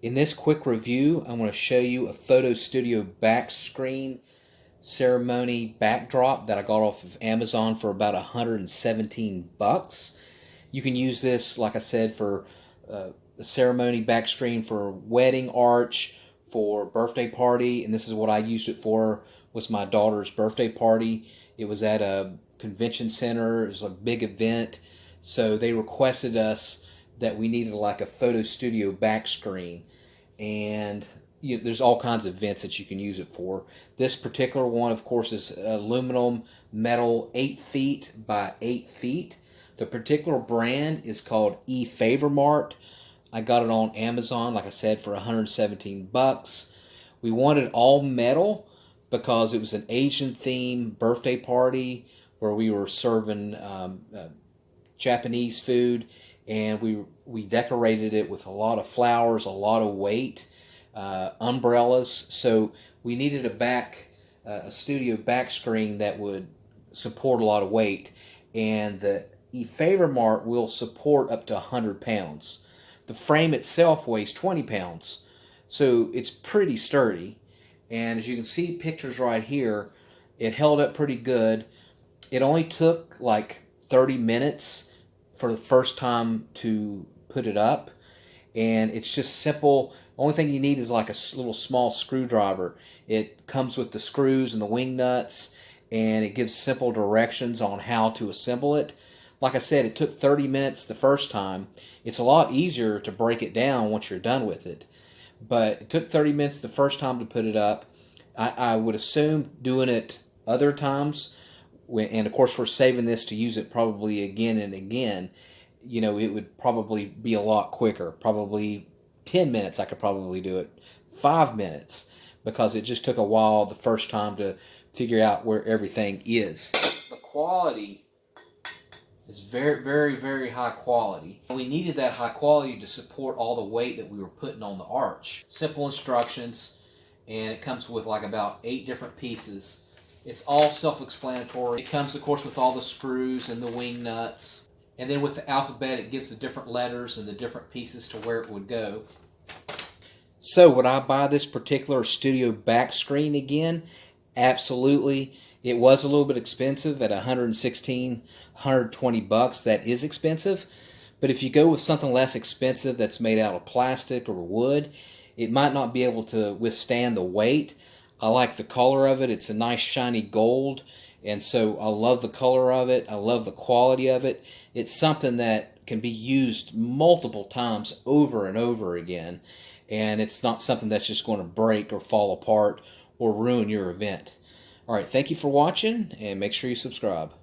In this quick review, I'm going to show you a photo studio back screen ceremony backdrop that I got off of Amazon for about 117 bucks. You can use this, like I said, for a ceremony back screen for wedding arch, for birthday party, and this is what I used it for. Was my daughter's birthday party. It was at a convention center. It was a big event, so they requested us that we needed like a photo studio back screen, and there's all kinds of vents that you can use it for. This particular one, of course, is aluminum metal, 8 feet by 8 feet. The particular brand is called Efavormart. I got it on Amazon, like I said, for 117 bucks. We wanted all metal because it was an Asian themed birthday party where we were serving Japanese food, and we decorated it with a lot of flowers, a lot of weight, umbrellas. So we needed a studio back screen that would support a lot of weight, and the Efavormart will support up to 100 pounds. The frame itself weighs 20 pounds, so it's pretty sturdy. And as you can see pictures right here, it held up pretty good. It only took like 30 minutes for the first time to put it up, and it's just simple. Only thing you need is like a little small screwdriver. It comes with the screws and the wing nuts, and it gives simple directions on how to assemble it. Like I said, it took 30 minutes the first time. It's a lot easier to break it down once you're done with it, but it took 30 minutes the first time to put it up. I would assume doing it other times, and of course we're saving this to use it probably again and again, it would probably be a lot quicker. Probably 10 minutes I could probably do it. 5 minutes, because it just took a while the first time to figure out where everything is. The quality is very, very, very high quality. We needed that high quality to support all the weight that we were putting on the arch. Simple instructions, and it comes with like about 8 different pieces. It's all self-explanatory. It comes, of course, with all the screws and the wing nuts. And then with the alphabet, it gives the different letters and the different pieces to where it would go. So would I buy this particular studio back screen again? Absolutely. It was a little bit expensive at 116, 120 bucks. That is expensive. But if you go with something less expensive that's made out of plastic or wood, it might not be able to withstand the weight. I like the color of it. It's a nice shiny gold, and so I love the color of it. I love the quality of it. It's something that can be used multiple times over and over again, and it's not something that's just going to break or fall apart or ruin your event. All right, thank you for watching, and make sure you subscribe.